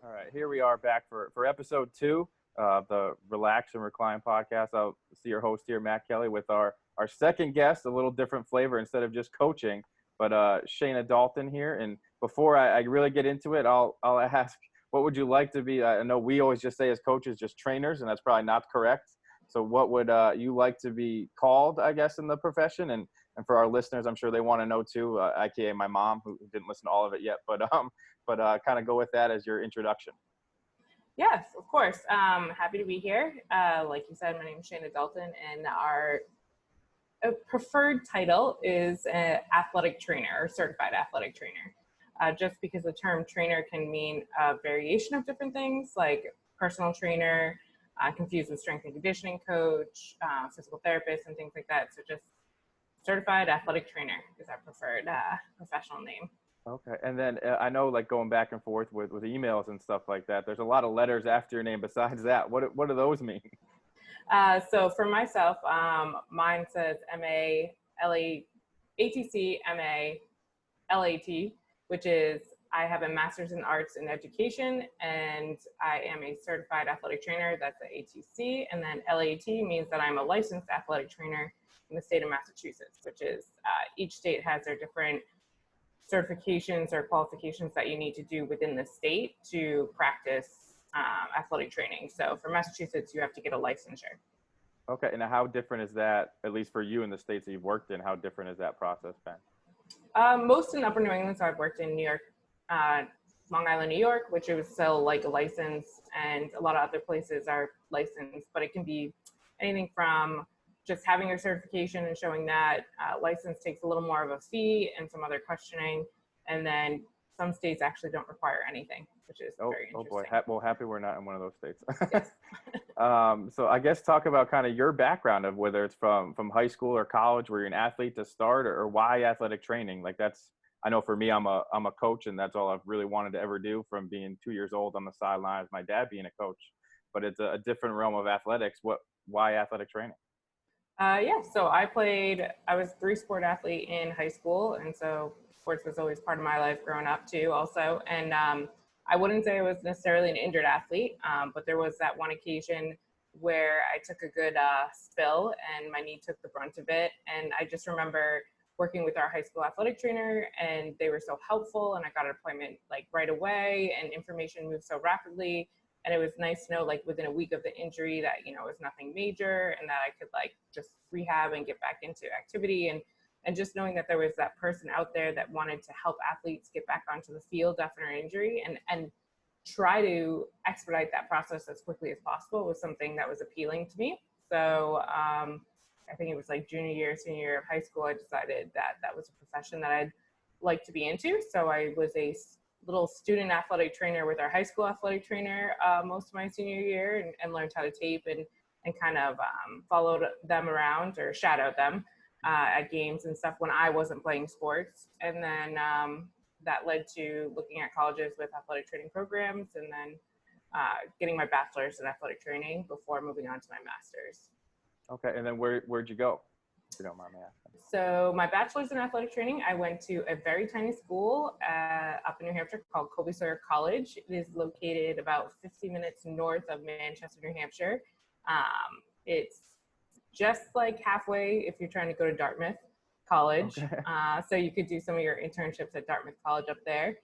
All right, here we are back for episode 2 of the Relax and Recline podcast. I'll see your host here, Matt Kelly, with our second guest, a little different flavor instead of just coaching, but Shannah Dalton here. And before I really get into it, I'll ask, what would you like to be? I know we always just say as coaches, just trainers, and that's probably not correct. So what would you like to be called, I guess, in the profession? And for our listeners, I'm sure they want to know too, aka my mom, who didn't listen to all of it yet, but kind of go with that as your introduction. Yes, of course. Happy to be here. Like you said, my name is Shannah Dalton, and our preferred title is athletic trainer or certified athletic trainer. Just because the term trainer can mean a variation of different things, like personal trainer, confused with strength and conditioning coach, physical therapist, and things like that. So just certified athletic trainer is our preferred professional name. Okay. And then I know, like, going back and forth with emails and stuff like that, there's a lot of letters after your name besides that. What do those mean? So for myself, mine says ATC, which is I have a master's in arts and education, and I am a certified athletic trainer. That's the ATC. And then LAT means that I'm a licensed athletic trainer in the state of Massachusetts, which is each state has their different certifications or qualifications that you need to do within the state to practice athletic training. So for Massachusetts, you have to get a licensure. Okay. And how different is that, at least for you in the states that you've worked in, how different has that process been? Most in Upper New England, so I've worked in New York, Long Island, New York, which it was still like a license, and a lot of other places are licensed, but it can be anything from just having your certification and showing that license takes a little more of a fee and some other questioning. And then some states actually don't require anything, which is very interesting. Oh boy. Well, happy we're not in one of those states. Yes. So I guess talk about kind of your background of whether it's from high school or college, where you're an athlete to start, or why athletic training. Like, that's, I know for me, I'm a coach, and that's all I've really wanted to ever do from being 2 years old on the sidelines, my dad being a coach. But it's a different realm of athletics. Why athletic training? So I was a 3-sport athlete in high school. And so sports was always part of my life growing up too also. And I wouldn't say I was necessarily an injured athlete, but there was that one occasion where I took a good spill and my knee took the brunt of it. And I just remember working with our high school athletic trainer, and they were so helpful, and I got an appointment like right away, and information moved so rapidly. And it was nice to know, like, within a week of the injury that, it was nothing major, and that I could like just rehab and get back into activity. And just knowing that there was that person out there that wanted to help athletes get back onto the field after an injury and try to expedite that process as quickly as possible was something that was appealing to me. So I think it was like senior year of high school, I decided that was a profession that I'd like to be into. So I was a little student athletic trainer with our high school athletic trainer most of my senior year, and learned how to tape and kind of followed them around or shadowed them at games and stuff when I wasn't playing sports. And then that led to looking at colleges with athletic training programs, and then getting my bachelor's in athletic training before moving on to my master's. Okay. And then where'd you go, if you don't mind me asking? So my bachelor's in athletic training, I went to a very tiny school up in New Hampshire called Colby Sawyer College. It is located about 50 minutes north of Manchester, New Hampshire. It's just like halfway if you're trying to go to Dartmouth College. Okay. So you could do some of your internships at Dartmouth College up there.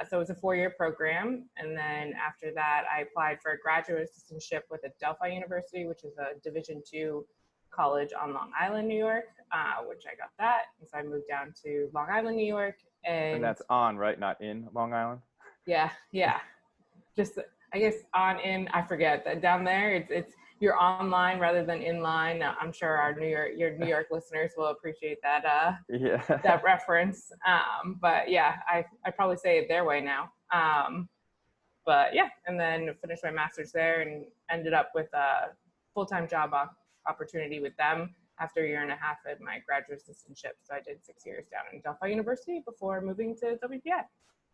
So it's a 4-year program. And then after that, I applied for a graduate assistantship with Adelphi University, which is a Division II college on Long Island, New York, which I got that. And so I moved down to Long Island, New York. And that's on, right? Not in Long Island? Yeah. Just, I guess in, I forget that down there, it's you're online rather than in line. I'm sure your New York listeners will appreciate that, that reference. But yeah, I probably say it their way now. But yeah, and then finished my master's there and ended up with a full-time job opportunity with them after a year and a half at my graduate assistantship. So I did 6 years down in Adelphi University before moving to WPI.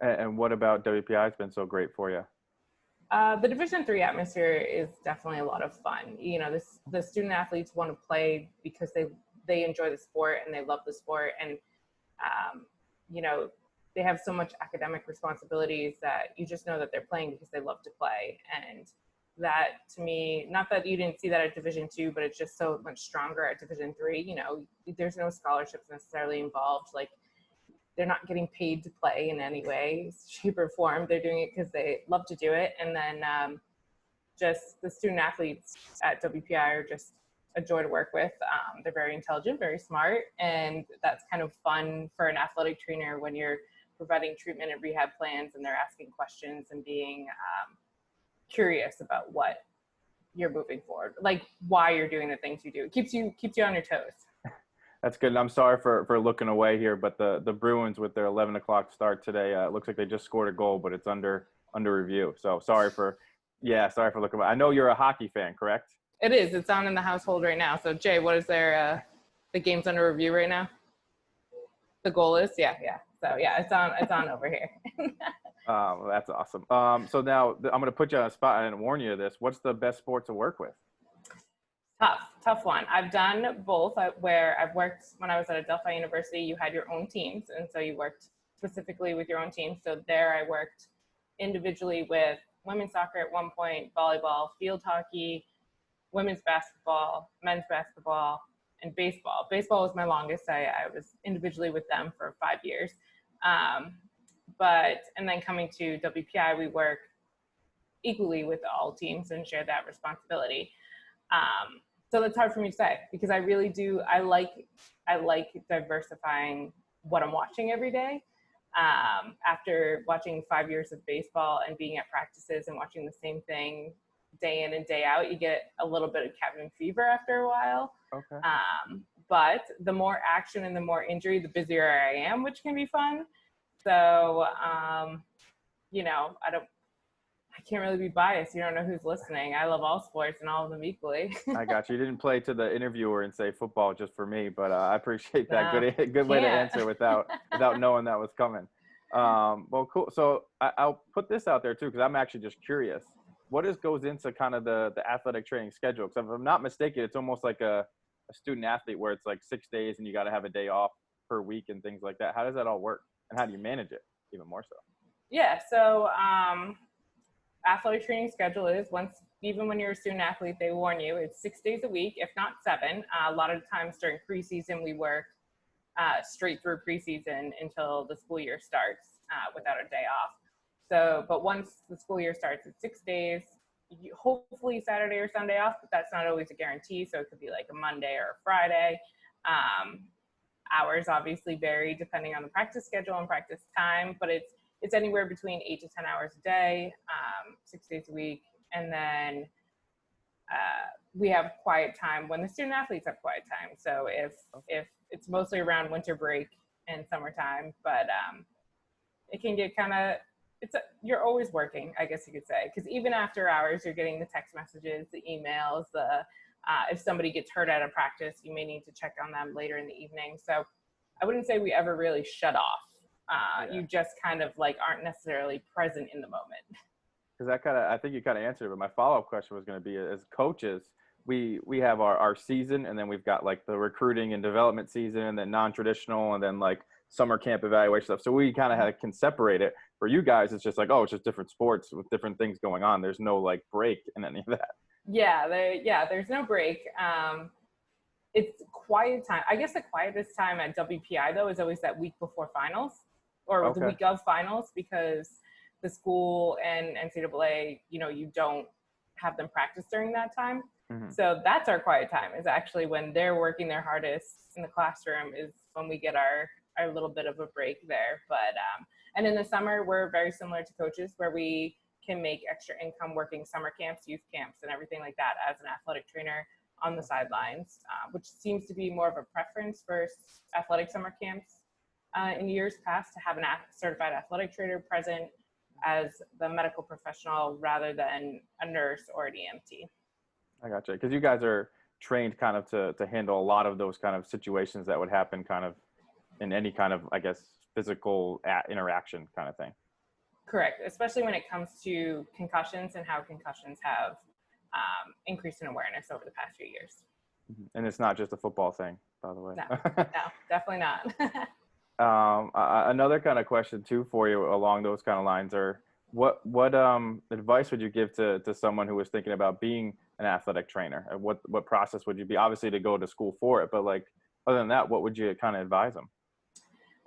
And what about WPI has been so great for you? The Division III atmosphere is definitely a lot of fun. The student athletes want to play because they enjoy the sport and they love the sport. And, they have so much academic responsibilities that you just know that they're playing because they love to play. And that, to me, not that you didn't see that at Division II, but it's just so much stronger at Division III. You know, there's no scholarships necessarily involved. Like, they're not getting paid to play in any way, shape, or form. They're doing it because they love to do it. And then just the student athletes at WPI are just a joy to work with. They're very intelligent, very smart, and that's kind of fun for an athletic trainer when you're providing treatment and rehab plans and they're asking questions and being curious about what you're moving forward, like why you're doing the things you do. It keeps you on your toes. That's good. And I'm sorry for looking away here, but the Bruins with their 11 o'clock start today, it looks like they just scored a goal, but it's under review. So sorry for looking away. I know you're a hockey fan, correct? It is. It's on in the household right now. So Jay, what is their the game's under review right now? The goal is? Yeah. So yeah, it's on over here. Well, that's awesome. So now I'm going to put you on a spot. I didn't warn you of this. What's the best sport to work with? Tough one. I've done both. Where I've worked when I was at Adelphi University, you had your own teams, and so you worked specifically with your own team. So there I worked individually with women's soccer at one point, volleyball, field hockey, women's basketball, men's basketball, and baseball. Baseball was my longest. I was individually with them for 5 years. And then coming to WPI, we work equally with all teams and share that responsibility. So that's hard for me to say because I really do. I like diversifying what I'm watching every day. After watching 5 years of baseball and being at practices and watching the same thing day in and day out, you get a little bit of cabin fever after a while. Okay. But the more action and the more injury, the busier I am, which can be fun. So, I can't really be biased. You don't know who's listening. I love all sports and all of them equally. I got you. You didn't play to the interviewer and say football just for me, but I appreciate that. Good way to answer without knowing that was coming. Well, cool. So I'll put this out there too, because I'm actually just curious. What goes into kind of the athletic training schedule? Because if I'm not mistaken, it's almost like a student athlete where it's like 6 days and you got to have a day off per week and things like that. How does that all work? And how do you manage it even more so? Yeah. So, athletic training schedule is even when you're a student athlete, they warn you it's 6 days a week, if not 7. A lot of times during preseason, we work straight through preseason until the school year starts without a day off. So, but once the school year starts, it's 6 days, hopefully Saturday or Sunday off, but that's not always a guarantee. So it could be like a Monday or a Friday. Hours obviously vary depending on the practice schedule and practice time, but it's anywhere between 8 to 10 hours a day, 6 days a week. And then we have quiet time when the student athletes have quiet time. So if it's mostly around winter break and summertime, but it can get you're always working, I guess you could say, because even after hours, you're getting the text messages, the emails, if somebody gets hurt at a practice, you may need to check on them later in the evening. So I wouldn't say we ever really shut off. You just kind of aren't necessarily present in the moment. Because I think you kind of answered it, but my follow-up question was going to be, as coaches, we have our season, and then we've got the recruiting and development season, and then non-traditional, and then summer camp evaluation stuff. So we kind of can separate it. For you guys, it's just it's just different sports with different things going on. There's no break in any of that. There's no break. It's quiet time. I guess the quietest time at WPI though is always that week before finals or the week of finals, because the school and NCAA, you don't have them practice during that time. Mm-hmm. So that's our quiet time, is actually when they're working their hardest in the classroom, is when we get our little bit of a break there. But and in the summer, we're very similar to coaches, where we can make extra income working summer camps, youth camps, and everything like that as an athletic trainer on the sidelines, which seems to be more of a preference for athletic summer camps in years past, to have a certified athletic trainer present as the medical professional rather than a nurse or an EMT. I gotcha. Because you guys are trained kind of to handle a lot of those kind of situations that would happen kind of in any kind of, I guess, physical interaction kind of thing. Correct. Especially when it comes to concussions and how concussions have increased in awareness over the past few years. And it's not just a football thing, by the way. No, definitely not. Another kind of question too for you along those kind of lines are what advice would you give to someone who was thinking about being an athletic trainer? And what process would you be, obviously to go to school for it, but like other than that, what would you kind of advise them?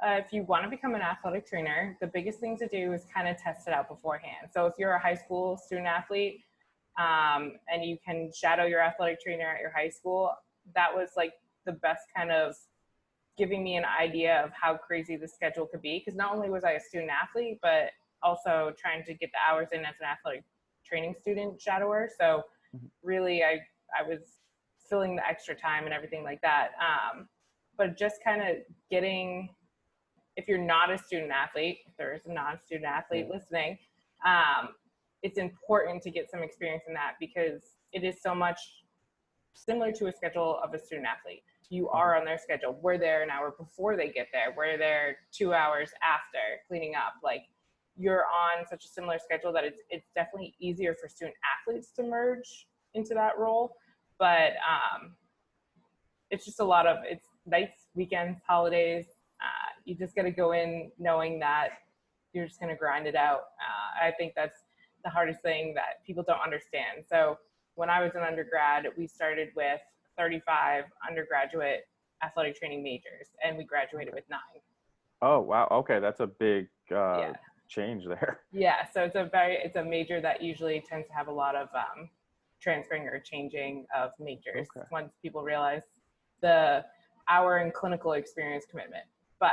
If you want to become an athletic trainer, the biggest thing to do is kind of test it out beforehand. So if you're a high school student athlete, and you can shadow your athletic trainer at your high school, that was like the best kind of giving me an idea of how crazy the schedule could be. Because not only was I a student athlete, but also trying to get the hours in as an athletic training student shadower. So really, I was filling the extra time and everything like that. But just kind of getting, if you're not a student athlete, if there is a non-student athlete listening, it's important to get some experience in that, because it is so much similar to a schedule of a student athlete. You are on their schedule. We're there an hour before they get there. We're there 2 hours after cleaning up. Like, you're on such a similar schedule that it's definitely easier for student athletes to merge into that role. But it's just a lot of, it's nights, weekends, holidays. You just got to go in knowing that you're just going to grind it out. I think that's the hardest thing that people don't understand. So when I was an undergrad, we started with 35 undergraduate athletic training majors, and we graduated with 9. Oh, wow. Okay. That's a big change there. Yeah. So it's a major that usually tends to have a lot of transferring or changing of majors once people realize the hour and clinical experience commitment. But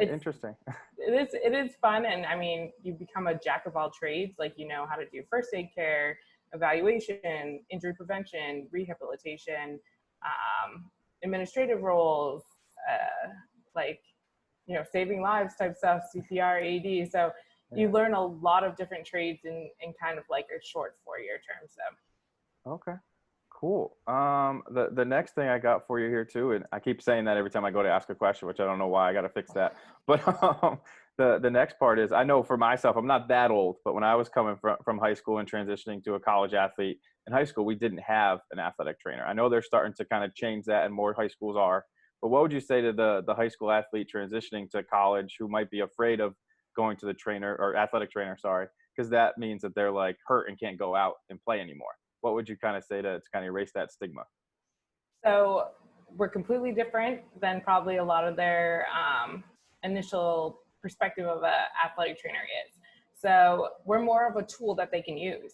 interesting. It is fun. And I mean, you become a jack of all trades. Like, you know how to do first aid care, evaluation, injury prevention, rehabilitation, administrative roles, like, you know, saving lives type stuff, CPR, AD. So you learn a lot of different trades in kind of like a short 4-year term. So. Okay. Cool. The next thing I got for you here too, and I keep saying that every time I go to ask a question, which I don't know why, I got to fix that. But the next part is, I know for myself, I'm not that old, but when I was coming from high school and transitioning to a college athlete, in high school, we didn't have an athletic trainer. I know they're starting to kind of change that, and more high schools are. But what would you say to the high school athlete transitioning to college who might be afraid of going to the trainer or athletic trainer, sorry, because that means that they're like hurt and can't go out and play anymore? What would you kind of say to kind of erase that stigma? So we're completely different than probably a lot of their initial perspective of an athletic trainer is. So we're more of a tool that they can use.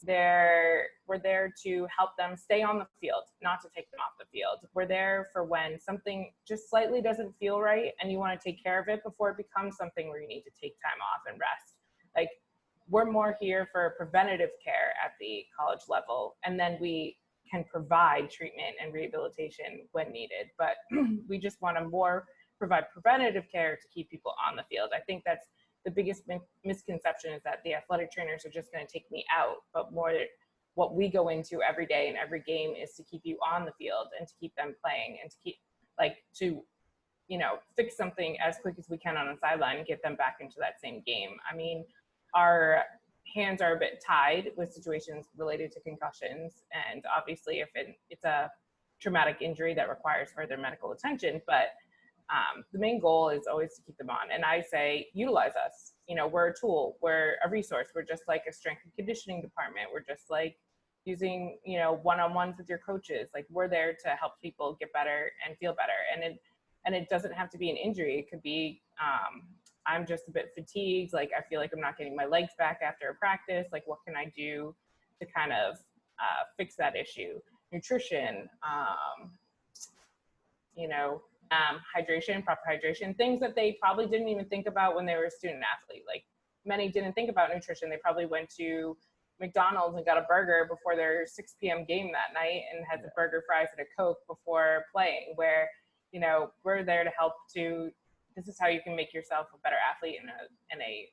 We're there to help them stay on the field, not to take them off the field. We're there for when something just slightly doesn't feel right and you want to take care of it before it becomes something where you need to take time off and rest. Like, we're more here for preventative care at the college level, and then we can provide treatment and rehabilitation when needed. But we just want to more provide preventative care to keep people on the field. I think that's the biggest misconception, is that the athletic trainers are just going to take me out, but more what we go into every day and every game is to keep you on the field and to keep them playing and to keep, like, to, you know, fix something as quick as we can on the sideline and get them back into that same game. I mean, our hands are a bit tied with situations related to concussions. And obviously if it's a traumatic injury that requires further medical attention, but the main goal is always to keep them on. And I say, utilize us. You know, we're a tool, we're a resource. We're just like a strength and conditioning department. We're just like using, you know, one-on-ones with your coaches. Like, we're there to help people get better and feel better. And it doesn't have to be an injury. It could be, I'm just a bit fatigued. Like, I feel like I'm not getting my legs back after a practice. Like, what can I do to kind of fix that issue? Nutrition, you know, hydration, proper hydration, things that they probably didn't even think about when they were a student athlete. Like, many didn't think about nutrition. They probably went to McDonald's and got a burger before their 6 p.m. game that night and had the burger, fries, and a Coke before playing, where, you know, we're there to help to, this is how you can make yourself a better athlete and a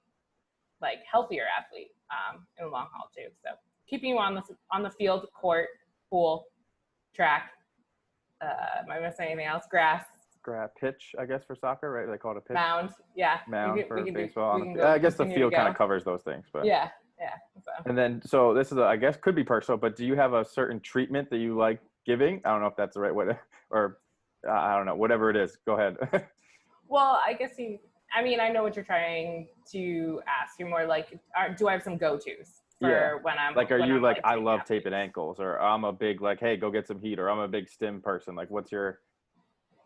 like healthier athlete in the long haul too. So keeping you on the field, court, pool, track. Am I missing anything else? Grass. Pitch, I guess, for soccer, right? They call it a pitch. Mound, yeah. Mound for baseball. I guess the field kind of covers those things, but yeah. So. And then, so this is, I guess, could be personal, but do you have a certain treatment that you like giving? I don't know if that's the right way to, or I don't know, whatever it is. Go ahead. Well, I guess I know what you're trying to ask. You're more like, do I have some go-tos Yeah. for when I'm, Like, are when you I'm like, like I training love athletes? taping ankles, or I'm a big like, hey, go get some heat, or I'm a big stim person? Like, what's your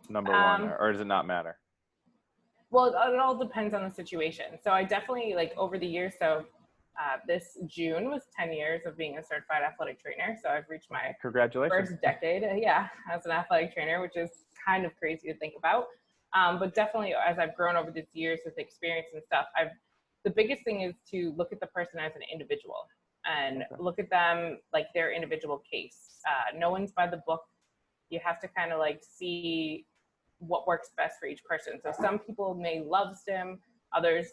number one, Um, or does it not matter? well, it all depends on the situation. So I definitely like over the years. So this June was 10 years of being a certified athletic trainer. So I've reached my Congratulations. first decade, yeah, as an athletic trainer, which is kind of crazy to think about. But definitely, as I've grown over these years with experience and stuff, the biggest thing is to look at the person as an individual and Okay. look at them like their individual case. No one's by the book. You have to kind of like see what works best for each person. So some people may love STEM, others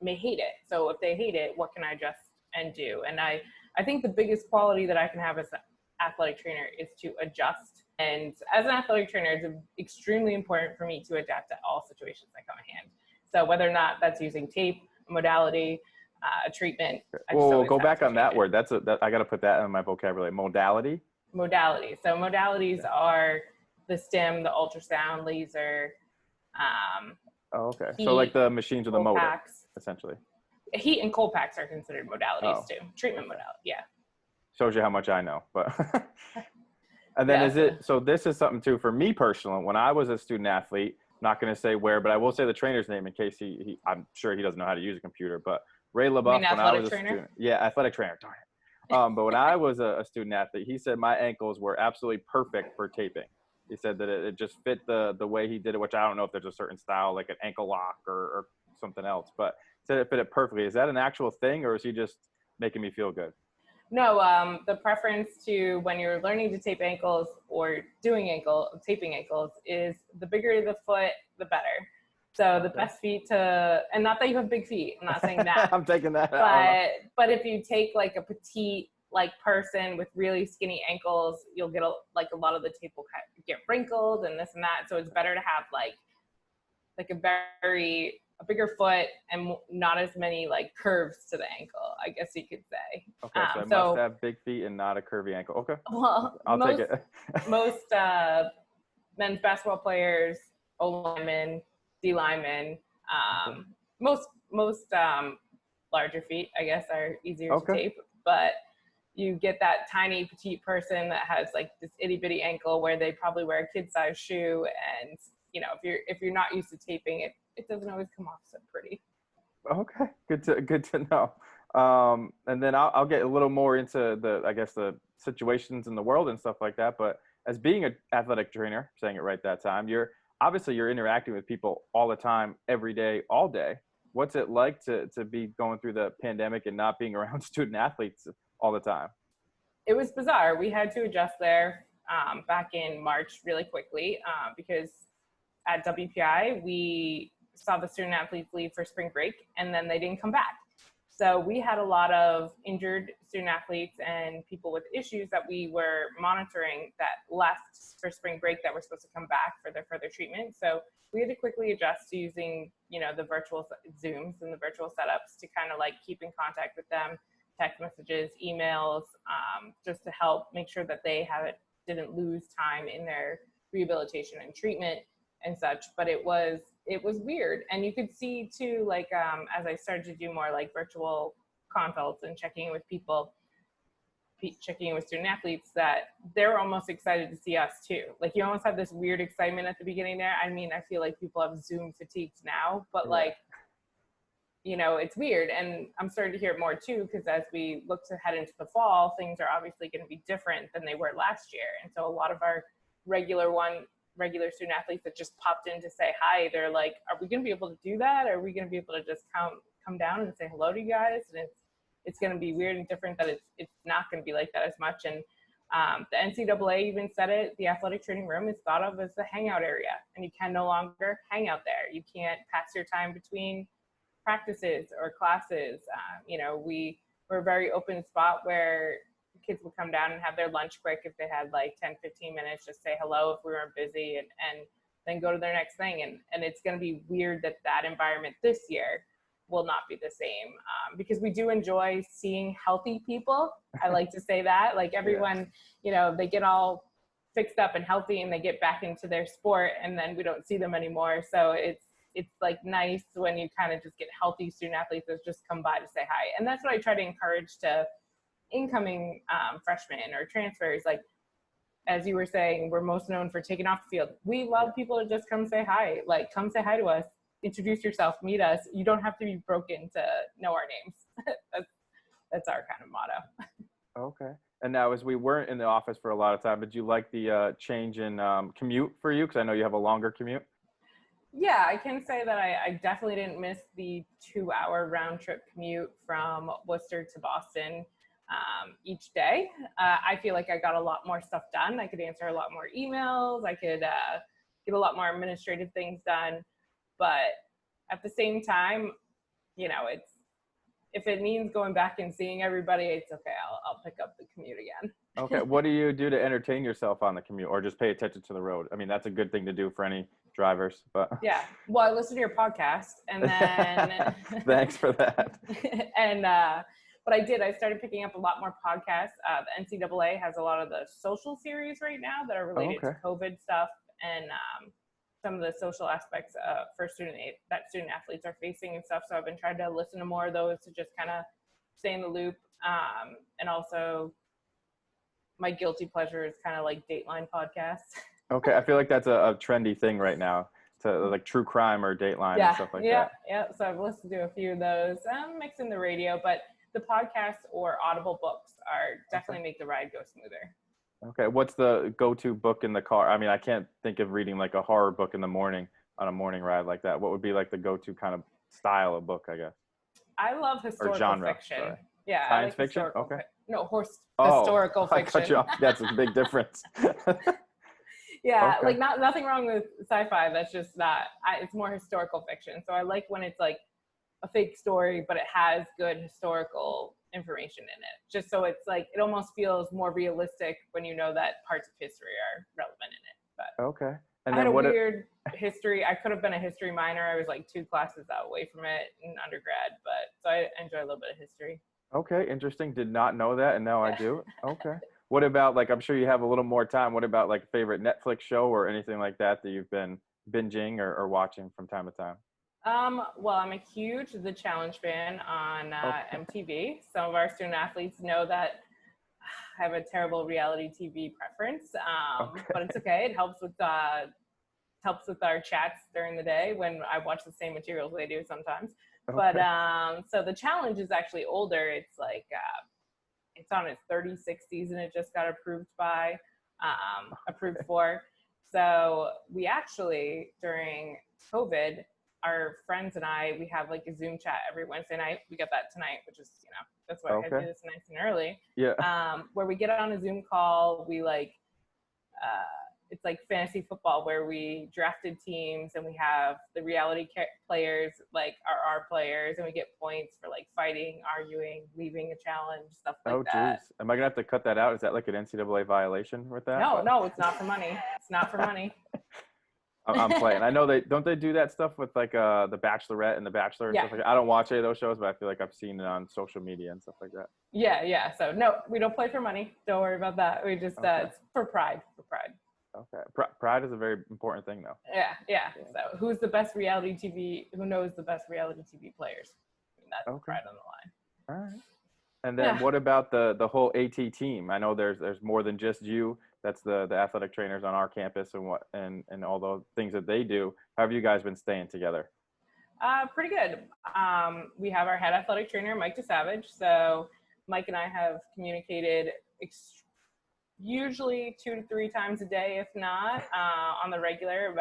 may hate it. So if they hate it, what can I adjust and do? And I think the biggest quality that I can have as an athletic trainer is to adjust. And as an athletic trainer, it's extremely important for me to adapt to all situations that come in hand. So whether or not that's using tape, modality, a treatment, I just Well, always go have back to on change that it. word. I got to put that in my vocabulary. Modality. Modality. So modalities are the stim, the ultrasound, laser, Oh, okay. So like heat, the machines with the cold motor, packs. essentially. Heat and cold packs are considered modalities Oh, too. Treatment okay. modality, yeah. Shows you how much I know. But and then Yeah, so this is something too for me personally. When I was a student athlete, not going to say where, but I will say the trainer's name in case I'm sure he doesn't know how to use a computer. But Ray you mean LaBeouf, when I athletic was a trainer? student, yeah, athletic trainer. Darn it. But when I was a student athlete, he said my ankles were absolutely perfect for taping. He said that it just fit the way he did it, which I don't know if there's a certain style like an ankle lock or something else, but said it fit it perfectly. Is that an actual thing, or is he just making me feel good? No, the preference to when you're learning to tape ankles or taping ankles is the bigger the foot, the better. So the Okay. best feet and not that you have big feet, I'm not saying that, I'm taking that. I but if you take like a petite like person with really skinny ankles, you'll get a lot of the tape will get wrinkled and this and that. So it's better to have like a bigger foot and not as many like curves to the ankle, I guess you could say. Okay, so I must have big feet and not a curvy ankle. Okay, Well, I'll take it. most men's basketball players, O linemen, D linemen, most larger feet, I guess, are easier to tape. But you get that tiny petite person that has like this itty bitty ankle where they probably wear a kid size shoe, and if you're not used to taping it, it doesn't always come off so pretty. Okay, good to know. And then I'll get a little more into the situations in the world and stuff like that. But as being an athletic trainer, saying it right that time, you're interacting with people all the time, every day, all day. What's it like to be going through the pandemic and not being around student athletes all the time? It was bizarre. We had to adjust there back in March really quickly because at WPI, we saw the student athletes leave for spring break and then they didn't come back. So we had a lot of injured student athletes and people with issues that we were monitoring that left for spring break that were supposed to come back for their further treatment. So we had to quickly adjust to using, the virtual Zooms and the virtual setups to kind of like keep in contact with them, text messages, emails, just to help make sure that they didn't lose time in their rehabilitation and treatment and such. But it was weird, and you could see too, like as I started to do more like virtual consults and checking in with student athletes, that they're almost excited to see us too. Like you almost have this weird excitement at the beginning there. I mean, I feel like people have Zoom fatigued now, but like it's weird. And I'm starting to hear it more too, because as we look to head into the fall, things are obviously going to be different than they were last year. And so a lot of our regular student athletes that just popped in to say hi, they're like, are we going to be able to do that? Are we going to be able to just come down and say hello to you guys? And it's going to be weird and different that it's not going to be like that as much. And the NCAA even said it, the athletic training room is thought of as the hangout area, and you can no longer hang out there. You can't pass your time between practices or classes. We're a very open spot where kids would come down and have their lunch quick if they had like 10-15 minutes, just say hello if we weren't busy, and then go to their next thing. And it's going to be weird that environment this year will not be the same, because we do enjoy seeing healthy people. I like to say that, like everyone, they get all fixed up and healthy and they get back into their sport and then we don't see them anymore. So it's like nice when you kind of just get healthy student athletes that just come by to say hi. And that's what I try to encourage to incoming freshmen or transfers. Like, as you were saying, we're most known for taking off the field. We love people to just come say hi. Like, come say hi to us, introduce yourself, meet us. You don't have to be broken to know our names. That's our kind of motto. Okay. And now, as we weren't in the office for a lot of time, did you like the change in commute for you? Because I know you have a longer commute. Yeah, I can say that I definitely didn't miss the 2-hour round trip commute from Worcester to Boston each day. I feel like I got a lot more stuff done. I could answer a lot more emails. I could get a lot more administrative things done. But at the same time, you know, if it means going back and seeing everybody, it's okay. I'll pick up the commute again. Okay. What do you do to entertain yourself on the commute, or just pay attention to the road? I mean, that's a good thing to do for any drivers, but yeah. Well, I listen to your podcast, and then thanks for that. And what I did, I started picking up a lot more podcasts. The NCAA has a lot of the social series right now that are related to COVID stuff, and some of the social aspects for student athletes are facing and stuff. So I've been trying to listen to more of those to just kind of stay in the loop. And also my guilty pleasure is kind of like Dateline podcasts. Okay. I feel like that's a trendy thing right now, to like true crime or Dateline and stuff like that. Yeah. So I've listened to a few of those, mixing the radio, but the podcasts or Audible books are definitely make the ride go smoother. Okay. What's the go-to book in the car? I mean, I can't think of reading like a horror book in the morning on a morning ride like that. What would be like the go-to kind of style of book, I guess? I love historical fiction. Sorry. Yeah. Science fiction? Okay. Historical fiction. I cut you off. That's a big difference. Yeah. Okay. Like nothing wrong with sci-fi. That's just not, it's more historical fiction. So I like when it's like a fake story, but it has good historical information in it, just so it's like it almost feels more realistic when you know that parts of history are relevant in it. But okay. And I had then a weird history. I could have been a history minor. I was like 2 classes away from it in undergrad, but so I enjoy a little bit of history. Okay, interesting. Did not know that, and now I do. Okay. What about, like, I'm sure you have a little more time. What about like favorite Netflix show or anything like that that you've been binging or watching from time to time? Well, I'm a huge The Challenge fan on MTV. Some of our student athletes know that I have a terrible reality TV preference, but it's okay. It helps with our chats during the day when I watch the same materials they do sometimes. Okay. But so The Challenge is actually older. It's like it's on its 36th season. It just got approved for. So we actually, during COVID, our friends and we have like a Zoom chat every Wednesday night. We got that tonight, which is, that's why I had to do this nice and early. Yeah. Where we get on a Zoom call, we like, it's like fantasy football where we drafted teams and we have the reality players, like are our players, and we get points for like fighting, arguing, leaving a challenge, stuff like that. Oh, geez. Am I going to have to cut that out? Is that like an NCAA violation with that? No, it's not for money. It's not for money. I'm playing. I know don't they do that stuff with like the Bachelorette and the Bachelor and stuff like that? I don't watch any of those shows, but I feel like I've seen it on social media and stuff like that. Yeah. So no, we don't play for money. Don't worry about that. We just it's for pride. Okay. Pride is a very important thing, though. Yeah. So who's the best reality TV? Who knows the best reality TV players? I mean, that's pride on the line. All right. And then what about the whole AT team? I know there's more than just you. That's the athletic trainers on our campus and all the things that they do. How have you guys been staying together? Pretty good. We have our head athletic trainer, Mike DeSavage. So Mike and I have communicated usually 2 to 3 times a day, if not on the regular,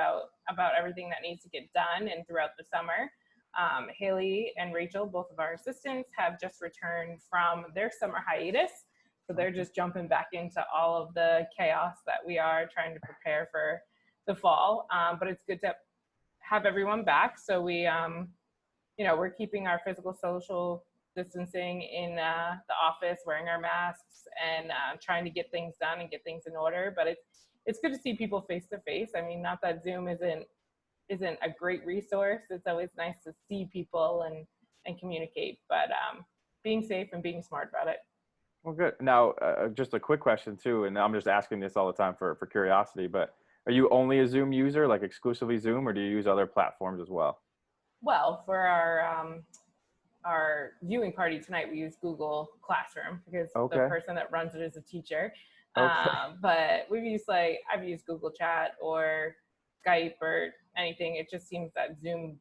about everything that needs to get done and throughout the summer. Haley and Rachel, both of our assistants, have just returned from their summer hiatus. So they're just jumping back into all of the chaos that we are trying to prepare for the fall. But it's good to have everyone back. So we, we're keeping our physical social distancing in the office, wearing our masks and trying to get things done and get things in order. But it's good to see people face to face. I mean, not that Zoom isn't a great resource. It's always nice to see people and communicate, but being safe and being smart about it. Well, good. Now, just a quick question too, and I'm just asking this all the time for curiosity, but Are you only a Zoom user, like exclusively Zoom, or do you use other platforms as well? Well, for our viewing party tonight, we use Google Classroom because the Okay. person that runs it is a teacher. Okay. But I've used Google Chat or Skype or anything. It just seems that Zoom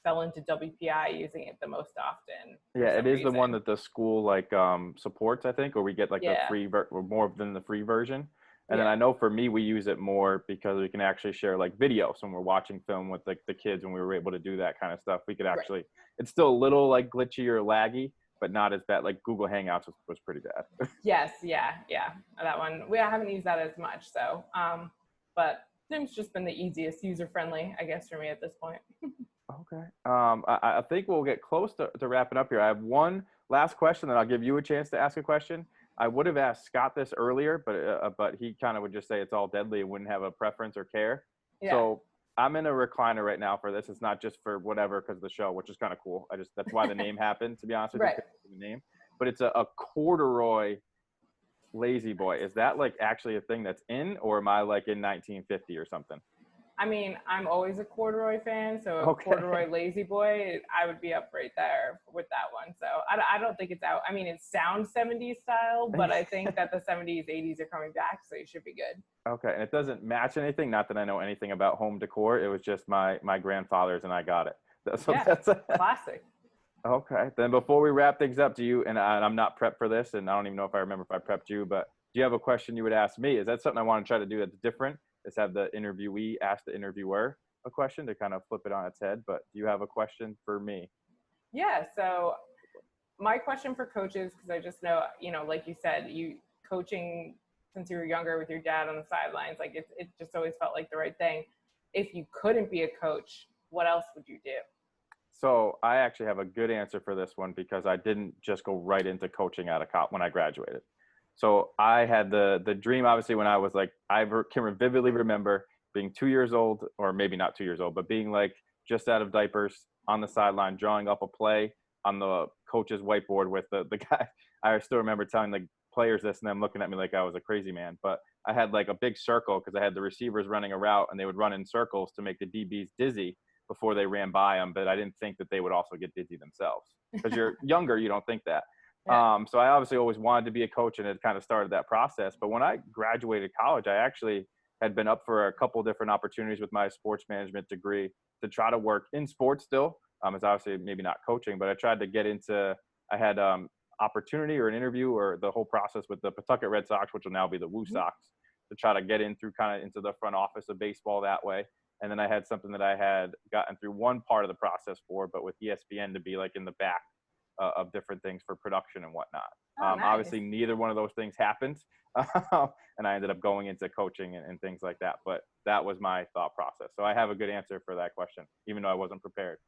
fell into WPI using it the most often for Yeah, it some is the one reason. that the school like supports, I think, or we get like the Yeah, free or more than the free version. And then yeah, I know for me, we use it more because we can actually share like videos when we're watching film with like the kids, when we were able to do that kind of stuff. We could right. actually, it's still a little like glitchy or laggy, but not as bad. Like Google Hangouts was pretty bad. Yes, yeah, yeah. That one, I haven't used that as much. So, but Zoom's just been the easiest, user friendly, I guess, for me at this point. Okay. I think we'll get close to wrapping up here. I have one last question, then I'll give you a chance to ask a question. I would have asked Scott this earlier, but he kind of would just say it's all deadly and wouldn't have a preference or care. Yeah, So I'm in a recliner right now for this. It's not just for whatever because of the show, which is kind of cool. That's why the name happened, to be honest with you, right. 'cause of the name. But it's a corduroy lazy boy. Is that like actually a thing that's in, or am I like in 1950 or something? I mean, I'm always a corduroy fan, so a Okay. corduroy lazy boy, I would be up right there with that one. So I don't think it's out. I mean, it sounds 70s style, but I think that the 70s, 80s are coming back, so you should be good. Okay, and it doesn't match anything. Not that I know anything about home decor. It was just my grandfather's, and I got it. So Yeah, that's classic. okay. Then before we wrap things up, do you? And I'm not prepped for this, and I don't even know if I remember if I prepped you. But do you have a question you would ask me? Is that something I want to try to do that's different? Is have the interviewee ask the interviewer a question to kind of flip it on its head. But do you have a question for me? Yeah, so my question for coaches, because I just know, like you said, you coaching since you were younger with your dad on the sidelines, like it just always felt like the right thing. If you couldn't be a coach, what else would you do? So I actually have a good answer for this one because I didn't just go right into coaching out of college when I graduated. So I had the dream, obviously, when I was like, can vividly remember being 2 years old, or maybe not 2 years old, but being like just out of diapers on the sideline, drawing up a play on the coach's whiteboard with the guy. I still remember telling the players this and them looking at me like I was a crazy man. But I had like a big circle because I had the receivers running a route and they would run in circles to make the DBs dizzy before they ran by them. But I didn't think that they would also get dizzy themselves because you're younger, you don't think that. Yeah. So I obviously always wanted to be a coach, and it kind of started that process. But when I graduated college, I actually had been up for a couple different opportunities with my sports management degree to try to work in sports still. It's obviously maybe not coaching, but I tried to get into, I had opportunity or an interview or the whole process with the Pawtucket Red Sox, which will now be the Woo Sox, to try to get in through kind of into the front office of baseball that way. And then I had something that I had gotten through one part of the process for, but with ESPN to be like in the back of different things for production and whatnot. Oh, nice. Obviously, neither one of those things happened, and I ended up going into coaching and things like that. But that was my thought process. So I have a good answer for that question, even though I wasn't prepared.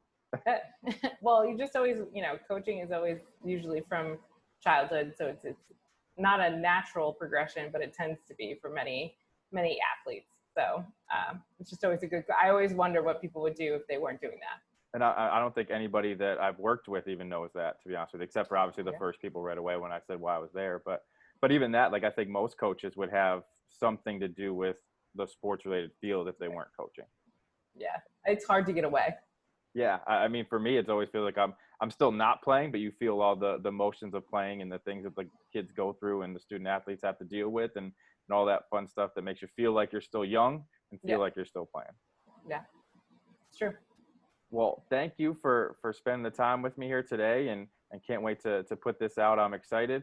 Well, you just always, coaching is always usually from childhood, so it's not a natural progression, but it tends to be for many athletes. So it's just always I always wonder what people would do if they weren't doing that. And I don't think anybody that I've worked with even knows that, to be honest with you, except for obviously the first people right away when I said why I was there. But even that, like I think most coaches would have something to do with the sports related field if they weren't coaching. Yeah, it's hard to get away. Yeah, I mean, for me, it's always feel like I'm still not playing, but you feel all the motions of playing and the things that the kids go through and the student athletes have to deal with and all that fun stuff that makes you feel like you're still young and feel like you're still playing. Yeah, it's true. Well, thank you for spending the time with me here today, and can't wait to put this out. I'm excited.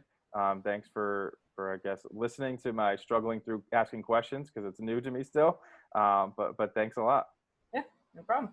Thanks for I guess listening to my struggling through asking questions because it's new to me still. But thanks a lot. Yeah, no problem.